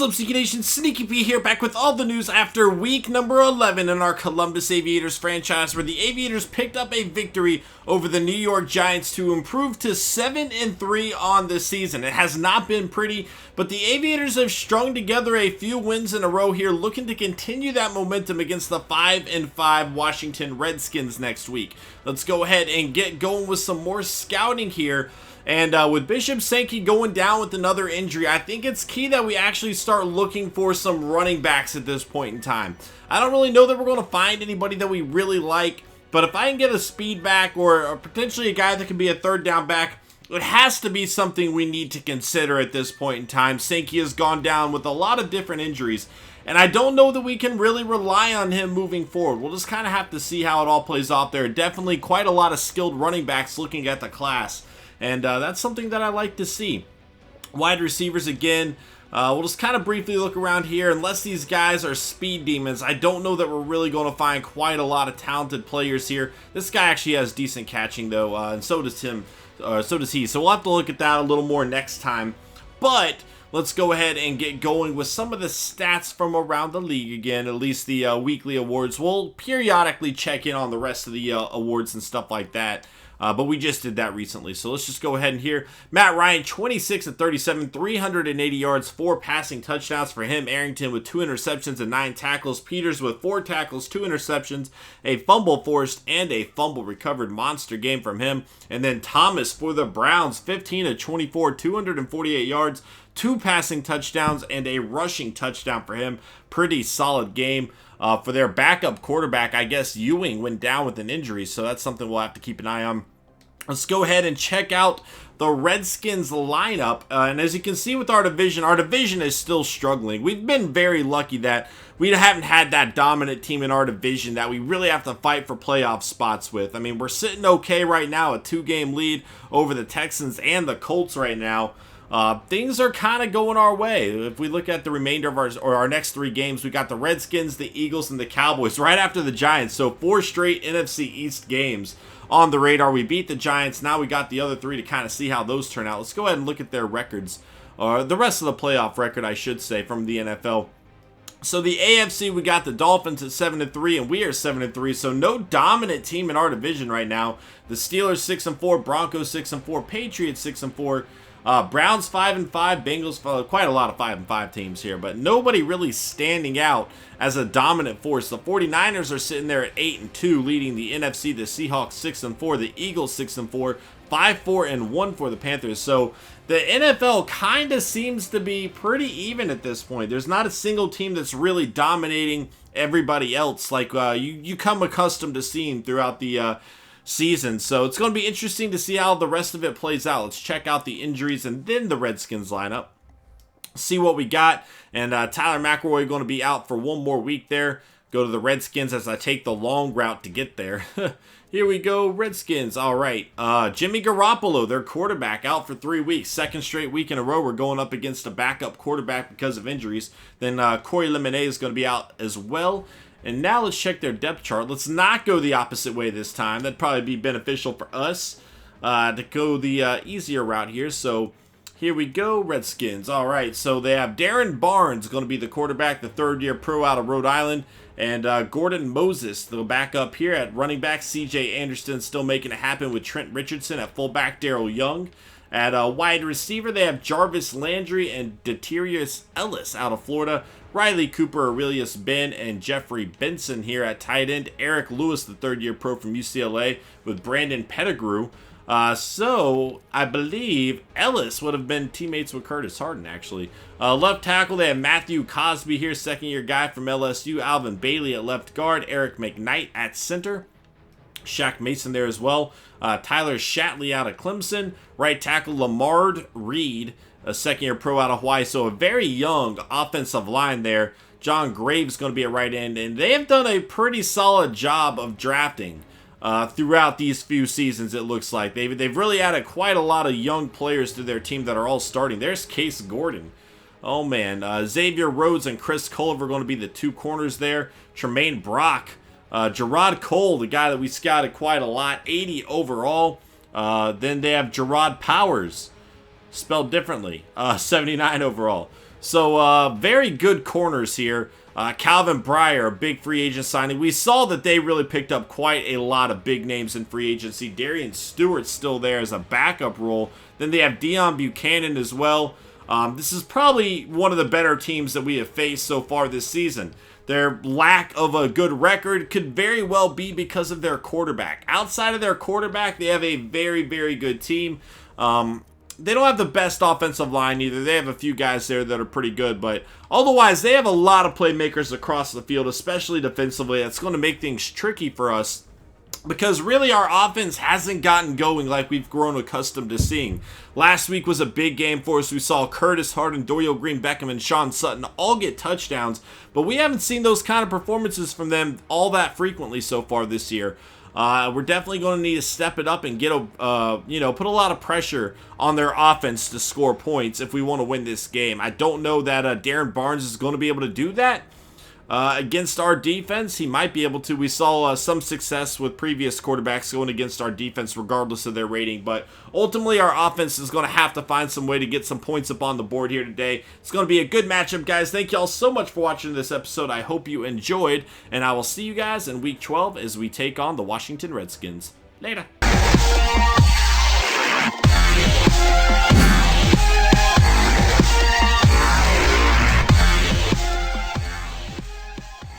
What's up, Sneaky Nation? Sneaky P here, back with all the news after week number 11 in our Columbus Aviators franchise, where the Aviators picked up a victory over the New York Giants to improve to 7-3 on the season. It has not been pretty, but the Aviators have strung together a few wins in a row here, looking to continue that momentum against the 5-5 Washington Redskins next week. Let's go ahead and get going with some more scouting here. And with Bishop Sankey going down with another injury, I think it's key that we actually start looking for some running backs at this point in time. I don't really know that we're going to find anybody that we really like, but if I can get a speed back or potentially a guy that can be a third down back, it has to be something we need to consider at this point in time. Sankey has gone down with a lot of different injuries, and I don't know that we can really rely on him moving forward. We'll just kind of have to see how it all plays off there. Definitely quite a lot of skilled running backs looking at the class. And that's something that I like to see. Wide receivers again. We'll just kind of briefly look around here. Unless these guys are speed demons, I don't know that we're really going to find quite a lot of talented players here. This guy actually has decent catching though, and so does him. So does he. So we'll have to look at that a little more next time. But let's go ahead and get going with some of the stats from around the league again. At least the weekly awards. We'll periodically check in on the rest of the awards and stuff like that. But we just did that recently, so let's just go ahead and hear. Matt Ryan, 26 of 37, 380 yards, 4 passing touchdowns for him. Arrington with 2 interceptions and 9 tackles. Peters with 4 tackles, 2 interceptions, a fumble forced, and a fumble recovered. Monster game from him. And then Thomas for the Browns, 15 of 24, 248 yards, 2 passing touchdowns, and a rushing touchdown for him. Pretty solid game. For their backup quarterback, I guess Ewing went down with an injury, so that's something we'll have to keep an eye on. Let's go ahead and check out the Redskins lineup. And as you can see with our division is still struggling. We've been very lucky that we haven't had that dominant team in our division that we really have to fight for playoff spots with. I mean, we're sitting okay right now, a 2-game lead over the Texans and the Colts right now. Things are kind of going our way. If we look at the remainder of our next 3 games, we got the Redskins, the Eagles, and the Cowboys right after the Giants. So 4 straight NFC East games on the radar. We beat the Giants. Now we got the other 3 to kind of see how those turn out. Let's go ahead and look at their records, or the rest of the playoff record, I should say, from the NFL. So the AFC, we got the Dolphins at 7-3, and we are 7-3. So no dominant team in our division right now. The Steelers 6-4, Broncos 6-4, Patriots 6-4. Browns 5-5, Bengals, quite a lot of 5-5 teams here, but nobody really standing out as a dominant force. The 49ers are sitting there at 8-2, leading the NFC. The Seahawks 6-4, the Eagles 6-4, 5-4-1 for the Panthers. So the NFL kind of seems to be pretty even at this point. There's not a single team that's really dominating everybody else like you come accustomed to seeing throughout the season. So it's going to be interesting to see how the rest of it plays out. Let's check out the injuries and then the Redskins lineup. See what we got. And Tyler McElroy going to be out for 1 more week there. Go to the Redskins as I take the long route to get there. Here we go, Redskins. All right. Jimmy Garoppolo, their quarterback, out for 3 weeks. 2nd straight week in a row. We're going up against a backup quarterback because of injuries. Then Corey Lemonade is going to be out as well. And now let's check their depth chart. Let's not go the opposite way this time. That'd probably be beneficial for us to go the easier route here. So here we go, Redskins. All right, so they have Darren Barnes going to be the quarterback, the 3rd-year pro out of Rhode Island. And Gordon Moses, the backup here at running back. C.J. Anderson still making it happen with Trent Richardson at fullback, Daryl Young. At wide receiver, they have Jarvis Landry and Deterius Ellis out of Florida. Riley Cooper, Aurelius Ben, and Jeffrey Benson here at tight end. Eric Lewis, the 3rd-year pro from UCLA, with Brandon Pettigrew. So I believe Ellis would have been teammates with Curtis Harden, actually. Left tackle, they have Matthew Cosby here, 2nd-year guy from LSU. Alvin Bailey at left guard. Eric McKnight at center. Shaq Mason there as well. Tyler Shatley out of Clemson. Right tackle, Lamard Reed, a 2nd-year pro out of Hawaii. So a very young offensive line there. John Graves going to be at right end. And they have done a pretty solid job of drafting throughout these few seasons, it looks like. They've really added quite a lot of young players to their team that are all starting. There's Case Gordon. Oh, man. Xavier Rhodes and Chris Culver are going to be the 2 corners there. Tremaine Brock. Gerard Cole, the guy that we scouted quite a lot, 80 overall. Then they have Gerard Powers, spelled differently, 79 overall. So, very good corners here. Calvin Breyer, a big free agent signing. We saw that they really picked up quite a lot of big names in free agency. Darian Stewart's still there as a backup role. Then they have Deion Buchanan as well. This is probably one of the better teams that we have faced so far this season. Their lack of a good record could very well be because of their quarterback. Outside of their quarterback, they have a very, very good team. They don't have the best offensive line either. They have a few guys there that are pretty good, but otherwise, they have a lot of playmakers across the field, especially defensively. That's going to make things tricky for us because really our offense hasn't gotten going like we've grown accustomed to seeing. Last week was a big game for us. We saw Curtis Hardin, Dorial Green-Beckham, and Sean Sutton all get touchdowns, but we haven't seen those kind of performances from them all that frequently so far this year. We're definitely going to need to step it up and get put a lot of pressure on their offense to score points if we want to win this game. I don't know that Darren Barnes is going to be able to do that against our defense. He might be able to. We saw some success with previous quarterbacks going against our defense regardless of their rating, but ultimately our offense is going to have to find some way to get some points up on the board here today. It's going to be a good matchup, guys. Thank y'all so much for watching this episode. I hope you enjoyed, and I will see you guys in Week 12 as we take on the Washington Redskins. Later.